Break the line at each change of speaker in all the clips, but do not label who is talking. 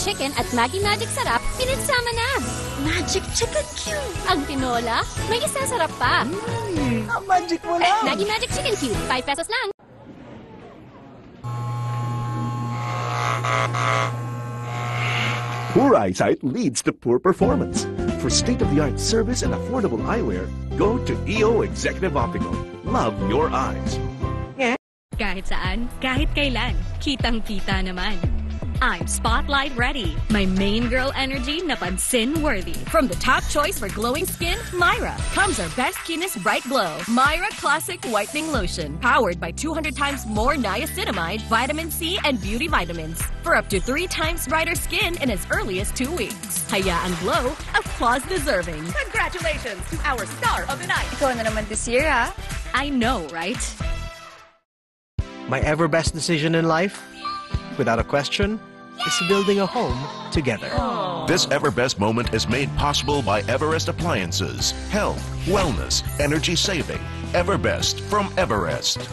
Chicken at Maggi Magic Sarap, pinagsama na.
Magic Chicken Cube.
Ang tinola, may isang sarap pa.
Magic mo lang.
Maggi Magic Chicken Cube, 5 pesos lang.
Poor eyesight leads to poor performance. For state-of-the-art service and affordable eyewear, go to EO Executive Optical. Love your eyes.
Kahit saan, kahit kailan, kitang-kita naman. I'm Spotlight Ready. My main girl energy napansin worthy. From the top choice for glowing skin, Myra, comes our best Kinis Bright Glow. Myra Classic Whitening Lotion. Powered by 200 times more niacinamide, vitamin C, and beauty vitamins. For up to 3 times brighter skin in as early as 2 weeks. Hayaang glow, applause deserving.
Congratulations to our star of the night.
Ikaw na naman this year, ha?
I know, right?
My ever best decision in life, without a question, is building a home together.
This Everbest moment is made possible by Everest Appliances. Health, wellness, energy saving. Everbest from Everest.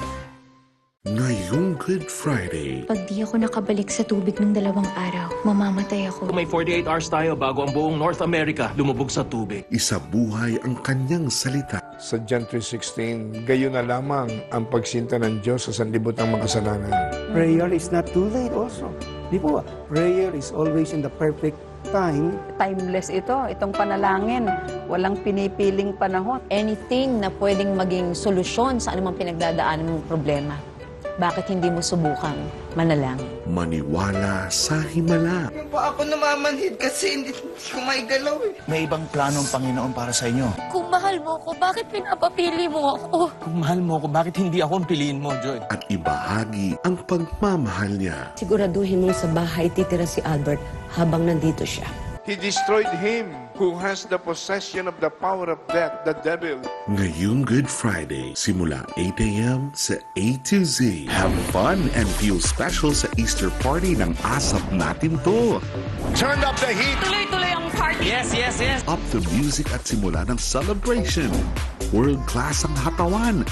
Ngayong Good Friday.
Pag di ako nakabalik sa tubig ng 2 araw, mamamatay ako.
May 48 hours tayo bago ang buong North America lumubog sa tubig.
Isabuhay ang kanyang salita.
Sa John 3:16, gayon na lamang ang pagsinta ng Diyos sa sanlibutan mga kasalanan.
Prayer is not too late also. Di po ba? Prayer is always in the perfect time.
Timeless itong panalangin. Walang pinipiling panahon.
Anything na pwedeng maging solusyon sa anumang pinagdadaanan mong problema. Bakit hindi mo subukang manalangin?
Maniwala sa himala.
Pa ako namamanhid kasi hindi ko maigalaw eh.
May ibang plano ang Panginoon para sa inyo.
Kung mahal mo ko, bakit pinapapili mo ako?
Kung mahal mo ako, bakit hindi ako ang piliin mo, Joy?
At ibahagi ang pagmamahal niya.
Siguraduhin mong sa bahay titira si Albert habang nandito siya.
He destroyed him who has the possession of the power of death, the devil.
Ngayong Good Friday, simula 8 a.m. sa A to Z. Have fun and feel special sa Easter party ng ASAP natin to.
Turn up the heat.
Tuloy-tuloy ang party.
Yes, yes, yes.
Up the music at simula ng celebration. World-class ang hatawan.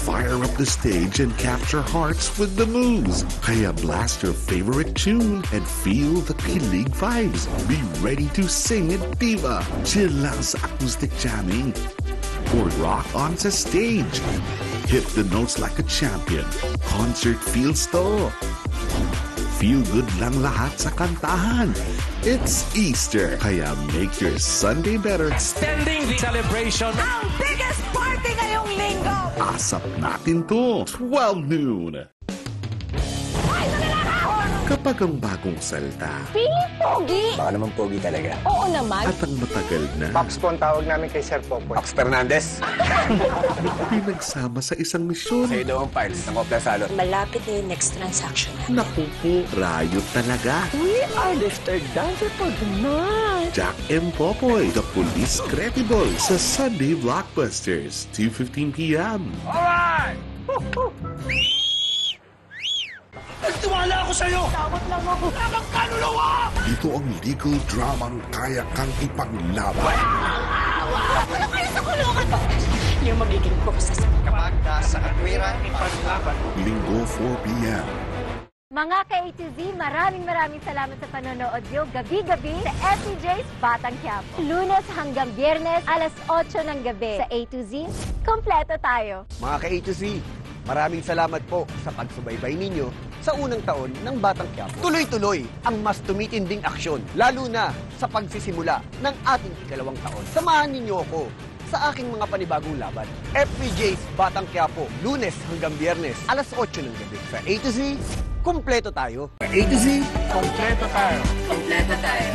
Fire up the stage and capture hearts with the moves. Kaya blast your favorite tune and feel the kilig vibes. Be ready to sing at Diva. Chill lang sa acoustic jamming. Or rock on sa stage. Hit the notes like a champion. Concert feels to. Feel good lang lahat sa kantahan. It's Easter, kaya make your Sunday better.
Extending the celebration.
Ang biggest party ngayong linggo.
ASAP natin to, 12 noon. Kapag ang bagong salta,
Feeling pogi!
Baka naman pogi talaga.
Oo naman.
at ang matagal na,
Pops po ang tawag namin kay Sir Popoy. Pops Fernandez.
pinagsama sa isang misyon.
Sa'yo daw ang files ng Opla Salon.
Malapit na yung next transaction.
Naku po, rayo talaga.
We are the third dancer for the night.
Jack and Popoy, the Police Credible sa Sunday Blockbusters, 2:15 p.m.
Alright!
Nagtiwala ako sa'yo!
Tawad lang ako.
Tamang kaluluwa!
Ito ang legal dramang kaya kang ipaglaban.
Wala kayo sa kulungan. Yung magiging process.
Kapag nasa katwiran, ipaglaban.
Linggo 4 p.m.
Mga ka-A to Z, maraming salamat sa panonood nyo gabi-gabi sa FPJ's Batang Quiapo. Lunes hanggang Biyernes, alas 8 ng gabi. Sa A to Z, kompleto tayo.
Mga ka-A to Z, maraming salamat po sa pagsubaybay ninyo sa unang taon ng Batang Quiapo. Tuloy-tuloy ang mas tumitinding aksyon, lalo na sa pagsisimula ng ating ikalawang taon. Samahan ninyo ako sa aking mga panibagong laban. FPJ's Batang Quiapo, Lunes hanggang Biyernes, alas 8 ng gabi. Sa A to Z, kumpleto tayo. A to Z,
Kompleto tayo.
Kompleto tayo.